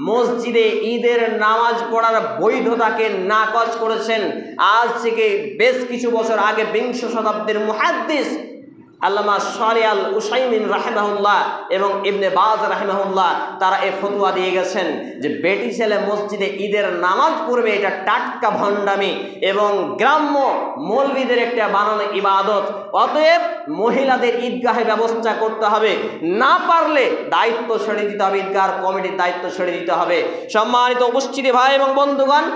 মসজিদে ঈদের নামাজ পড়ার বৈধতাকে নাকচ করেছেন। আজ থেকে বেশ কিছু বছর আগে বিংশ শতাব্দীর মুহাদ্দিস আল্লামা সালেহ আল উসাইমিন রাহিমাহুল্লাহ এবং ইবনে বাজ রাহিমাহুল্লাহ তারা এই ফতোয়া দিয়ে গেছেন যে বেটি ছেলে মসজিদে ঈদের নামাজ পড়বে, এটা টাটকা ভণ্ডামি এবং গ্রাম্য মৌলবীদের একটা বানানো ইবাদত। অতএব মহিলাদের ঈদগাহে ব্যবস্থা করতে হবে, না পারলে দায়িত্ব ছেড়ে দিতে হবে, ঈদগাহ কমিটির দায়িত্ব ছেড়ে দিতে হবে। সম্মানিত উপস্থিতি ভাই এবং বন্ধুগণ,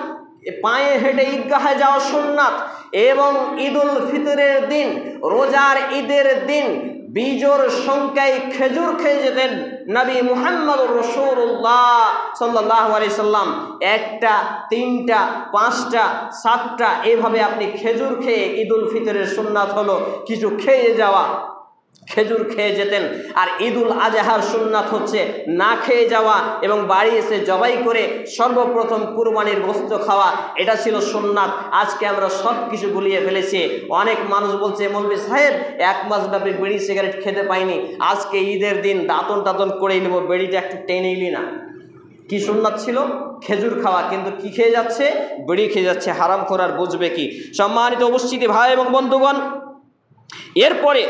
পায়ে হেঁটে ঈদগাহে যাওয়া সুন্নাত এবং ঈদুল ফিতরের দিন, রোজার ঈদের দিন বিজোড় সংখ্যায় খেজুর খেয়ে যেতেন নবী মুহাম্মদুর রাসূলুল্লাহ সাল্লাল্লাহু আলাইহি সাল্লাম। 1টা 3টা 5টা 7টা এভাবে আপনি খেজুর খেয়ে, ঈদুল ফিতরের সুন্নাত হলো কিছু খেয়ে যাওয়া, খেজুর খেয়ে যেতেন। আর ঈদুল আজহার সুন্নাত হচ্ছে না খেয়ে যাওয়া এবং বাড়ি এসে জবাই করে সর্বপ্রথম কুরবানির গোশত খাওয়া, এটা ছিল সুন্নাত। আজকে আমরা সব কিছু গুলিয়ে ফেলেছি। অনেক মানুষ বলছে, মৌলভী সাহেব 1 মাস ব্যাপী বিড়ি সিগারেট খেতে পাইনি, আজকে ঈদের দিন দাঁতন করে নেব, বেড়িটা একটু টেনে নিলি না। কি সুন্নাত ছিল? খেজুর খাওয়া, কিন্তু কি খেয়ে যাচ্ছে? বিড়ি খেয়ে যাচ্ছে। হারাম খোরার বুঝবে কি? সম্মানিত উপস্থিতি ভাই এবং বন্ধুগণ, এরপরে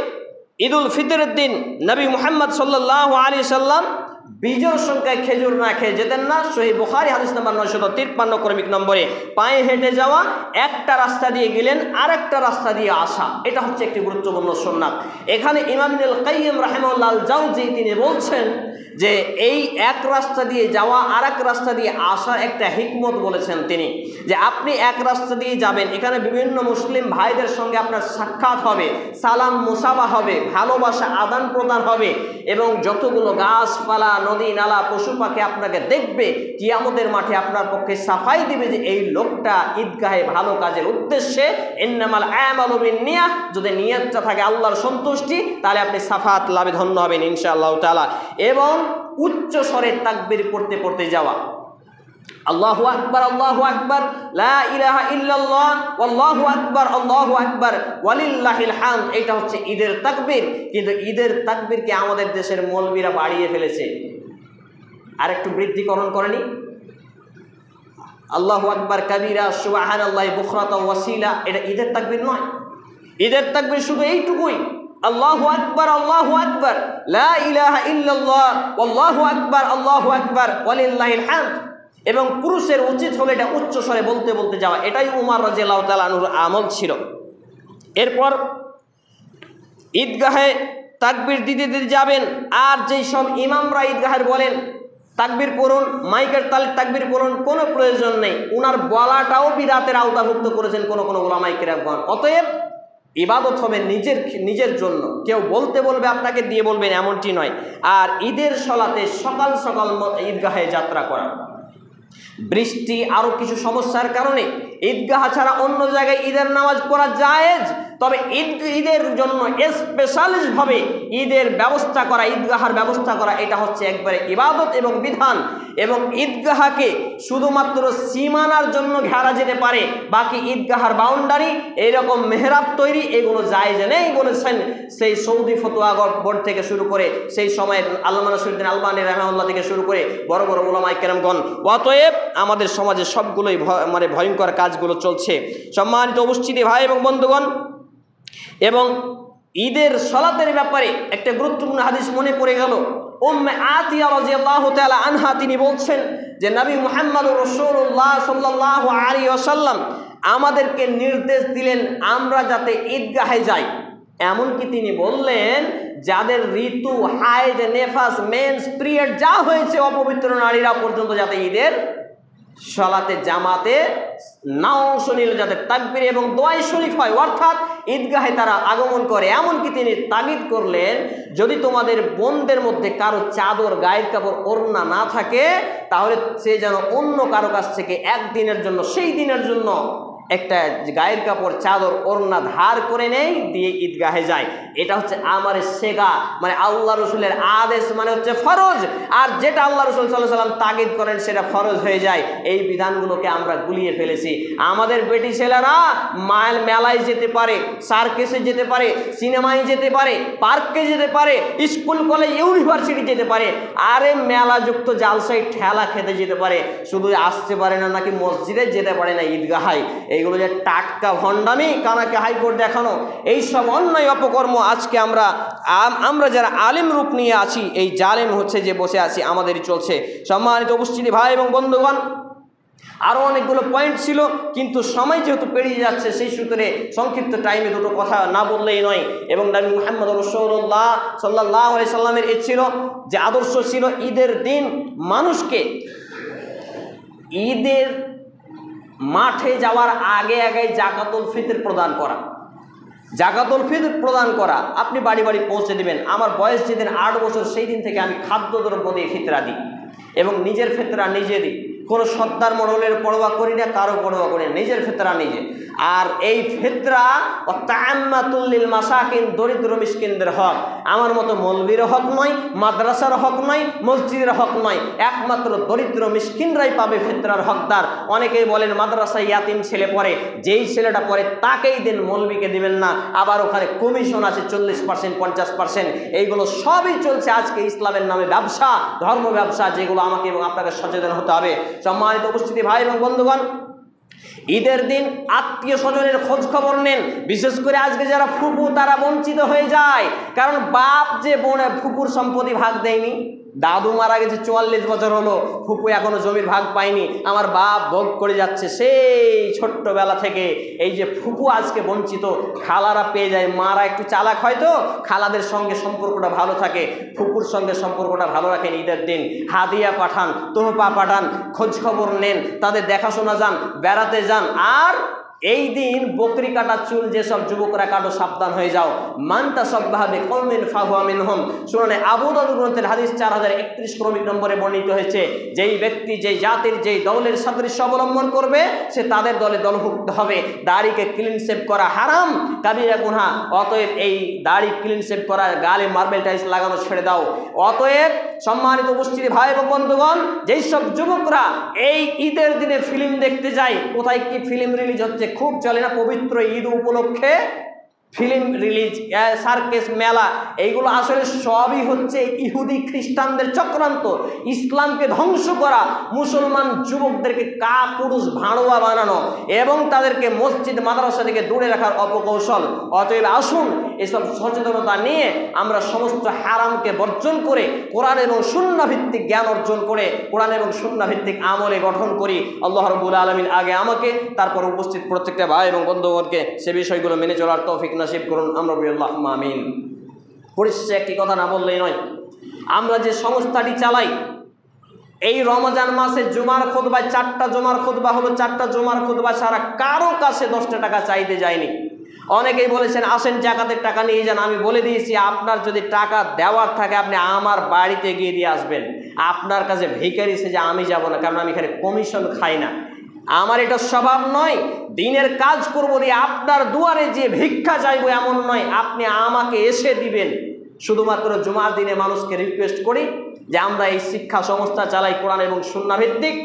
ঈদুল ফিতরের দিন নবী মুহাম্মদ সাল্লাল্লাহু আলাইহি সাল্লাম বিজোড় সংখ্যায় খেজুর না খেয়ে যেতেন না। সহিহ বুখারী হাদিস নাম্বার 953 ক্রমিক নম্বরে। পায়ে হেঁটে যাওয়া, একটা রাস্তা দিয়ে গেলেন আরেকটা রাস্তা দিয়ে আসা, এটা হচ্ছে একটি গুরুত্বপূর্ণ সুন্নাত। এখানে ইমাম ইবনুল কাইয়্যিম রাহিমাহুল্লাহ আল জাওজি তিনি বলছেন যে এই এক রাস্তা দিয়ে যাওয়া আর এক রাস্তা দিয়ে আসার একটা হিকমত বলেছেন তিনি, যে আপনি এক রাস্তা দিয়ে যাবেন, এখানে বিভিন্ন মুসলিম ভাইদের সঙ্গে আপনার সাক্ষাৎ হবে, সালাম মুসাফা হবে, ভালোবাসা আদান প্রদান হবে এবং যতগুলো গাছপালা, নদী নালা, পশু পাখি আপনাকে দেখবে, কিয়ামতের মাঠে আপনার পক্ষে সাফাই দিবে যে এই লোকটা ঈদগাহে ভালো কাজের উদ্দেশ্যে, ইন্নামাল আমালু বিন্নিয়াহ, যদি নিয়তটা থাকে আল্লাহর সন্তুষ্টি, তাহলে আপনি সাফাত লাভে ধন্য হবেন ইনশাআল্লাহ তাআলা। এবং উচ্চ স্বরে তাকবীর পড়তে পড়তে যাওয়া, আল্লাহু আকবার, আল্লাহু আকবার, লা ইলাহা ইল্লাল্লাহ, আল্লাহু আকবার, আল্লাহু আকবার, ওয়ালিল্লাহিল হামদ, এটা হচ্ছে ঈদের তাকবীর। কিন্তু ঈদের তাকবীরকে আমাদের দেশের মৌলবীরা বাড়িয়ে ফেলেছে, আর একটু বৃদ্ধিকরণ করেনি। আল্লাহু আকবার কাবীরা, সুবহানাল্লাহি বুকরাতাও ওয়াসিলা, এটা ঈদের তাকবীর নয়। ঈদের তাকবীর শুধু এইটুকুই, আল্লাহু আকবার, আল্লাহু আকবার, লা ইলাহা ইল্লাল্লাহ, আল্লাহু আকবার, আল্লাহু আকবার, ওয়ালিল্লাহিল হামদ। এবং পুরুষের উচিত হলো এটা উচ্চ স্বরে বলতে বলতে যাওয়া, এটাই উমর রাদিয়াল্লাহু তাআলা আনহুর আমল ছিল। এরপর ঈদগাহে তাকবীর দিতে দিতে যাবেন। আর যেই সব ইমামরা ঈদগাহের বলেন তাকবীর পড়ুন, মাইকের তালে তাকবীর পড়ুন, কোনো প্রয়োজন নেই। উনার বলাটাও বিদআতের আওতাভুক্ত করেছেন কোন কোন উলামায়ে কেরামগণ। অতএব ইবাদত হবে নিজের জন্য, কেউ বলতে বলবে আপনাকে দিয়ে বলবেন এমনটি নয়। আর ঈদের সলাতে সকাল সকাল ঈদগাহে যাত্রা করা, বৃষ্টি আরও কিছু সমস্যার কারণে ঈদগাহ ছাড়া অন্য জায়গায় ঈদের নামাজ পড়া জায়েজ, তবে ঈদের জন্য স্পেশালিস্টভাবে ঈদের ব্যবস্থা করা, ঈদগাহার ব্যবস্থা করা, এটা হচ্ছে একবারে ইবাদত এবং বিধান। এবং ঈদগাহকে শুধুমাত্র সীমানার জন্য ঘেরা যেতে পারে, বাকি ঈদগাহার বাউন্ডারি এইরকম মেহরাব তৈরি এগুলো জায়েজ নেই বলেছেন সেই সৌদি ফতোয়া বোর্ড থেকে শুরু করে, সেই সময়ের আল্লামা নাসিরুদ্দিন আলবানী রাহিমাহুল্লাহ থেকে শুরু করে বড় বড় উলামায়ে কেরামগণ। অতএব আমাদের সমাজে সবগুলোই ভয়ঙ্কর কাজগুলো চলছে। সম্মানিত উপস্থিতি ভাই এবং বন্ধুগণ, এবং ঈদের সলাতের ব্যাপারে একটা গুরুত্বপূর্ণ হাদিস মনে পড়ে গেল। উম্মে আতিয়া রাদিয়াল্লাহু তাআলা আনহা তিনি বলছেন যে নবী মুহাম্মদুর রাসূলুল্লাহ সাল্লাল্লাহু আলাইহি ওয়াসাল্লাম আমাদেরকে নির্দেশ দিলেন আমরা যাতে ঈদগাহে যাই। এমনকি তিনি বললেন যাদের ঋতু, হায়েদ, নেফাস, মেন্স, পিরিয়ড যা হয়েছে অপবিত্র নারীরা পর্যন্ত যাতে ঈদের সলাতে জামাতে নাও অংশ নিল যাতে তাকবীর এবং দোয়ায় শরীক হয়, অর্থাৎ ঈদগাহে তারা আগমন করে। এমনকি তিনি তাগিদ করলেন, যদি তোমাদের বোনদের মধ্যে কারো চাদর, গায়ের কাপড়, ওড়না না থাকে, তাহলে সে যেন অন্য কারো কাছ থেকে একদিনের জন্য, সেই দিনের জন্য একটা গায়ের কাপড়, চাদর, ওড়না ধার করে নেই, দিয়ে ঈদগাহে যায়। এটা হচ্ছে আমারে শেখা, মানে আল্লাহ রসুলের আদেশ, মানে হচ্ছে ফরজ। আর যেটা আল্লাহ রসুল সাল্লাল্লাহু আলাইহি সাল্লাম তাগিদ করেন সেটা ফরজ হয়ে যায়। এই বিধানগুলোকে আমরা গুলিয়ে ফেলেছি। আমাদের বেটি ছেলেরা মেলায় যেতে পারে, সার্কেসে যেতে পারে, সিনেমায় যেতে পারে, পার্কে যেতে পারে, স্কুল কলেজ ইউনিভার্সিটি যেতে পারে, আরে মেলাযুক্ত জালসায় ঠেলা খেতে যেতে পারে, শুধু আসতে পারে না নাকি মসজিদে যেতে পারে না ঈদগাহায়। এইগুলো যে টাটকা ভণ্ডামি, কানাকে হাইকোর্ট দেখানো, এই সব অন্যায় অপকর্ম আজকে আমরা যারা আলেম রূপ নিয়ে আছি, এই জালেম হচ্ছে যে বসে আছি, আমাদেরই চলছে। সম্মানিত উপস্থিতি ভাই এবং বন্ধুগণ, আরও অনেকগুলো পয়েন্ট ছিল, কিন্তু সময় যেহেতু পেরিয়ে যাচ্ছে, সেই সূত্রে সংক্ষিপ্ত টাইমে দুটো কথা না বললেই নয়। এবং নবী মুহাম্মদ রাসূলুল্লাহ সাল্লাল্লাহু আলাইহি সাল্লামের এ ছিল যে আদর্শ ছিল ঈদের দিন মানুষকে ঈদের মাঠে যাওয়ার আগে আগে জাকাতুল ফিতর প্রদান করা। জাকাতুল ফিতর প্রদান করা, আপনি বাড়ি বাড়ি পৌঁছে দেবেন। আমার বয়স যেদিন 8 বছর, সেই দিন থেকে আমি খাদ্যদ্রব্য দিয়ে ফিতরা দিই এবং নিজের ফিতরা নিজে দিই। কোনো সর্দার মডেলের পরোয়া করি না, কারো পরোয়া করি না, নিজের ফিতরা নিজে। আর এই ফিতরা তাআম্মাতুল লিল মাসাকিন, দরিদ্র মিসকিনদের হক। আমার মতো মৌলবীর হক নয়, মাদ্রাসার হক নয়, মসজিদের হক নয়, একমাত্র দরিদ্র মিসকিনরাই পাবে ফিতরার হকদার। অনেকেই বলেন মাদ্রাসায় ইয়াতিম ছেলে পড়ে, যেই ছেলেটা পড়ে তাকেই দেন, মৌলবীকে দিবেন না। আবার ওখানে কমিশন আছে 40%, 50%। এইগুলো সবই চলছে আজকে ইসলামের নামে ব্যবসা, ধর্ম ব্যবসা, যেগুলো আমাকে এবং আপনাকে সচেতন হতে হবে। সম্মানিত উপস্থিতি ভাই এবং বন্ধুগণ, ঈদের দিন আত্মীয় স্বজনের খোঁজ খবর নেন। বিশেষ করে আজকে যারা ফুপু, তারা বঞ্চিত হয়ে যায়, কারণ বাপ যে ফুপুর সম্পত্তি ভাগ দেয়নি। দাদু মারা গেছে 44 বছর হলো, ফুপু এখনো জমির ভাগ পায়নি, আমার বাপ ভোগ করে যাচ্ছে সেই ছোট্টবেলা থেকে। এই যে ফুপু আজকে বঞ্চিত, খালারা পেয়ে যায়। মারা একটু চালাক হয়তো, খালাদের সঙ্গে সম্পর্কটা ভালো থাকে, ফুপুর সঙ্গে সম্পর্কটা ভালো রাখেন। ঈদের দিন হাদিয়া পাঠান, তোহফা পাঠান, খোঁজ খবর নেন, তাদের দেখাশোনা যান, বেড়াতে যান। আর এই দিন বকরি কাটা চুল যেসব যুবকরা কাটো, সাবধান হয়ে যাও। মান তাসাব্বাহা বিকওমিন ফাহুয়া মিনহুম। সুনানে আবু দাউদ গ্রন্থের হাদিস 4031 ক্রমিক নম্বরে বর্ণিত হয়েছে, যেই ব্যক্তি যেই জাতির যেই দলের সাদৃশ্য অবলম্বন করবে, সে তাদের দলে দলভুক্ত হবে। দাড়িকে ক্লিন শেভ করা হারাম, কাবিরা গুনাহ। অতএব এই দাড়ি ক্লিন শেভ করা, গালে মার্বেল টাইলস লাগানো ছেড়ে দাও। অতএব সম্মানিত উপস্থিতি ভাই এবং বন্ধুগণ, যেই সব যুবকরা এই ঈদের দিনে ফিল্ম দেখতে যায়, কোথায় কি ফিল্ম রিলিজ হচ্ছে খুব চলে না, পবিত্র ঈদ উপলক্ষে ফিল্ম রিলিজ, সার্কেস, মেলা, এইগুলো আসলে সবই হচ্ছে ইহুদি খ্রিস্টানদের চক্রান্ত। ইসলামকে ধ্বংস করা, মুসলমান যুবকদেরকে কাপুরুষ ভাড়ুয়া বানানো এবং তাদেরকে মসজিদ মাদ্রাসা থেকে দূরে রাখার অপকৌশল। অতএব আসুন এসব সচেতনতা নিয়ে আমরা সমস্ত হারামকে বর্জন করে কোরআন এবং সুন্নাহ ভিত্তিক জ্ঞান অর্জন করে কোরআন এবং সুন্নাহ ভিত্তিক আমলে গঠন করি। আল্লাহ রাব্বুল আলামিন আগে আমাকে, তারপর উপস্থিত প্রত্যেকটা ভাই এবং বন্ধুগণকে সে বিষয়গুলো মেনে চলার তৌফিক নাসিব করুন। আমরা বলি আল্লাহুম্মা আমিন। পরিশেষে একটি কথা না বললেই নয়, আমরা যে সংস্থাটি চালাই, এই রমজান মাসে জুমার খুতবায় 4টা জুমার খুতবা হলো, 4টা জুমার খুতবা সারা কারো কাছে 10টা টাকা চাইতে যায়নি। অনেকেই বলেছেন আসেন জাকাতের টাকা নিয়ে যান। আমি বলে দিয়েছি, আপনার যদি টাকা দেওয়ার থাকে আপনি আমার বাড়িতে গিয়ে দিয়ে আসবেন। আপনার কাছে ভিখারি সেজে আমি যাব না, কারণ আমি এখানে কমিশন খাই না। আমার এটা স্বভাব নয়। দিনের কাজ করবো দিয়ে আপনার দুয়ারে যে ভিক্ষা চাইবো এমন নয়, আপনি আমাকে এসে দিবেন। শুধুমাত্র জুমার দিনে মানুষকে রিকোয়েস্ট করি যে আমরা এই শিক্ষা সংস্থা চালাই কোরআন এবং সুন্নাহ ভিত্তিক,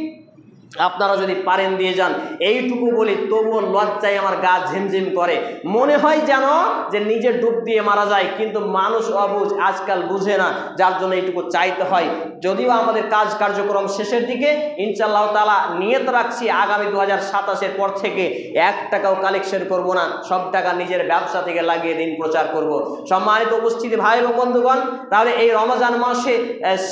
আপনারা যদি পারেন দিয়ে যান। এইটুকু বলি, তবুও লজ্জায় আমার গা ঝিমঝিম করে, মনে হয় যেন যে নিজে ডুব দিয়ে মারা যায়। কিন্তু মানুষ অবুঝ, আজকাল বুঝে না, যার জন্য এইটুকু চাইতে হয়। যদিও আমাদের কাজ কার্যক্রম শেষের দিকে, ইনশাআল্লাহ তাআলা নিয়ত রাখছি আগামী 2027-এর পর থেকে 1 টাকাও কালেকশন করব না, সব টাকা নিজের ব্যবসা থেকে লাগিয়ে দিন প্রচার করব। সম্মানিত উপস্থিতি ভাই এবং বন্ধুগণ, তাহলে এই রমজান মাসে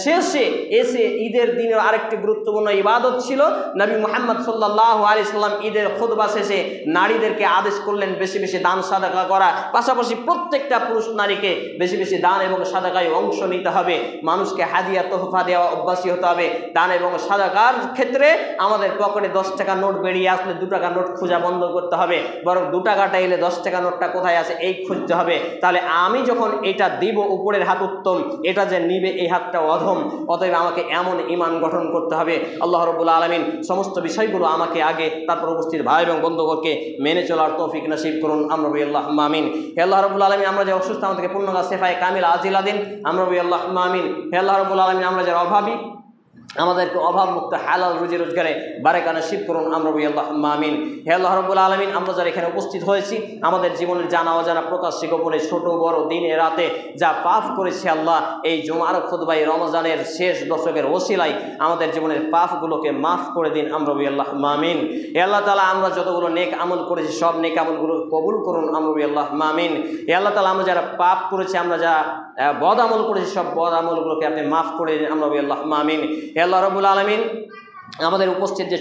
শেষে এসে ঈদের দিনের আরেকটি গুরুত্বপূর্ণ ইবাদত ছিল, নবী মুহাম্মদ সাল্লাল্লাহু আলাইহি সাল্লাম ঈদের খুতবা শেষে নারীদেরকে আদেশ করলেন বেশি বেশি দান সাদাকা করা, পাশাপাশি প্রত্যেকটা পুরুষ নারীকে বেশি বেশি দান এবং সাদাকায় অংশ নিতে হবে, মানুষকে হাদিয়া তোহফা দেওয়া অভ্যাসী হতে হবে। দান এবং সাদাকার ক্ষেত্রে আমাদের পকেটে 10 টাকা নোট বেরিয়ে আসলে 2 টাকা নোট খোঁজা বন্ধ করতে হবে, বরং 2 টাকাটা এলে 10 টাকা নোটটা কোথায় আছে এই খুঁজতে হবে। তাহলে আমি যখন এটা দিব উপরের হাত উত্তম, এটা যে নিবে এই হাতটা অধম, অতএব আমাকে এমন ঈমান গঠন করতে হবে। আল্লাহ রাব্বুল আলামিন সমস্ত বিষয়গুলো আমাকে আগে তারপর উপস্থিত ভাই এবং বন্ধুগণকে মেনে চলার তৌফিক নসিব করুন, আমরা বলি আল্লাহুম্মা আমিন। হে আল্লাহ রাব্বুল আলামিন, আমরা যে অসুস্থ আমাদেরকে পূর্ণতা শেফায়ে কামিল আজিলা দিন, আমরা বলি আল্লাহুম্মা আমিন। হে আল্লাহ রাব্বুল আলামিন, আমরা যারা অভাবী আমাদেরকে অভাবমুক্ত হালাল রুজি রোজগারে বারাকা নসিব করুন, আমরা বলি আল্লাহুম্মা আমিন। হে আল্লাহ রাব্বুল আলামিন, আমরা যারা এখানে উপস্থিত হয়েছি আমাদের জীবনের জানা অজানা প্রকাশ্যে গোপনে ছোট বড় দিনে রাতে যা পাপ করেছি আল্লাহ, এই জুমার খুতবায় রমজানের শেষ দশকের ওসিলায় আমাদের জীবনের পাপগুলোকে মাফ করে দিন, আমরা বলি আল্লাহুম্মা আমিন। হে আল্লাহ তাআলা, আমরা যতগুলো নেক আমল করেছি সব নেক আমলগুলো কবুল করুন, আমরা বলি আল্লাহুম্মা আমিন। হে আল্লাহ তাআলা, আমরা যারা পাপ করেছি, আমরা যা বদ আমল করেছি সব বদ আমলগুলোকে আপনি মাফ করে দিন, আমরা বলি আল্লাহুম্মা আমিন। হে আল্লাহ রাব্বুল আলামিন, আমাদের উপস্থিত যে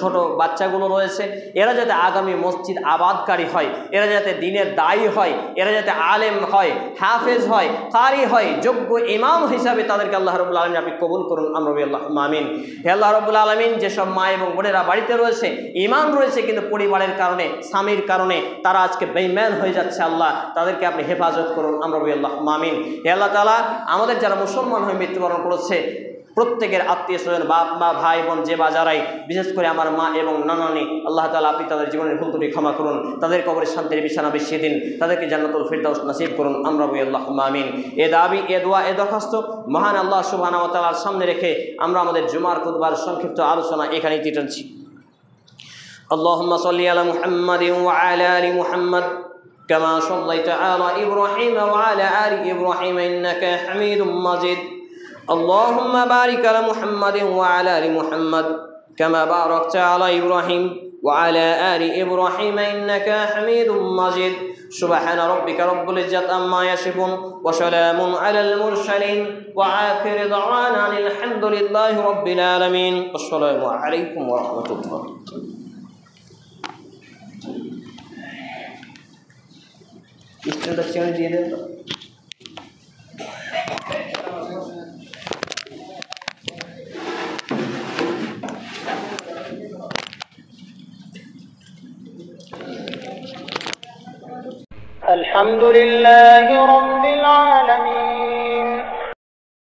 ছোট বাচ্চাগুলো রয়েছে এরা যাতে আগামী মসজিদ আবাদকারী হয়, এরা যাতে দ্বীনের দায়ী হয়, এরা যাতে আলেম হয়, হাফেজ হয়, কারি হয়, যোগ্য ইমাম হিসাবে তাদেরকে আল্লাহ রাব্বুল আলামিন আপনি কবুল করুন, আমরা বলি আল্লাহুম্মা আমিন। হে আল্লাহ রাব্বুল আলামিন, যেসব মা এবং বোনেরা বাড়িতে রয়েছে ঈমান রয়েছে কিন্তু পরিবারের কারণে স্বামীর কারণে তারা আজকে বেঈমান হয়ে যাচ্ছে, আল্লাহ তাদেরকে আপনি হেফাজত করুন, আমরা বলি আল্লাহুম্মা আমিন। হে আল্লাহ তাআলা, আমাদের যারা মুসলমান হয়ে মৃত্যুবরণ করেছে প্রত্যেকের আত্মীয় স্বজন বাপ মা ভাই বোন যে বাজারাই, বিশেষ করে আমার মা এবং নানানি, আল্লাহ তাআলা আপনি তাদের জীবনের ভুল ত্রুটি ক্ষমা করুন, তাদের কবরের শান্তির বিছানা বিছিয়ে দিন, তাদেরকে জান্নাতুল ফিরদাউস নসিব করুন, আমরা বলি আল্লাহুম্মা আমিন। এ দাবি, এ দোয়া, এ দরখাস্ত মহান আল্লাহ সুবহানাহু ওয়া তাআলার সামনে রেখে আমরা আমাদের জুমার খুতবার সংক্ষিপ্ত আলোচনা এখানেই টানছি। আল্লাহুম্মা সাল্লি আলা মুহাম্মাদিন ওয়া আলা আলি মুহাম্মাদ কামা সাল্লাইতা আলা ইব্রাহিম ওয়া আলা আলি ইব্রাহিম ইন্নাকা হামিদুম মাজিদ। اللهم بارك على محمد وعلى آل محمد كما باركت على إبراهيم وعلى آل إبراهيم إنك حميد مجيد. سبحان ربك رب العزة عما يصفون وسلام على المرسلين وآخر دعوانا الحمد لله رب العالمين. السلام عليكم ورحمة الله. Introduction দিয়ে দেন তো। الحمد لله رب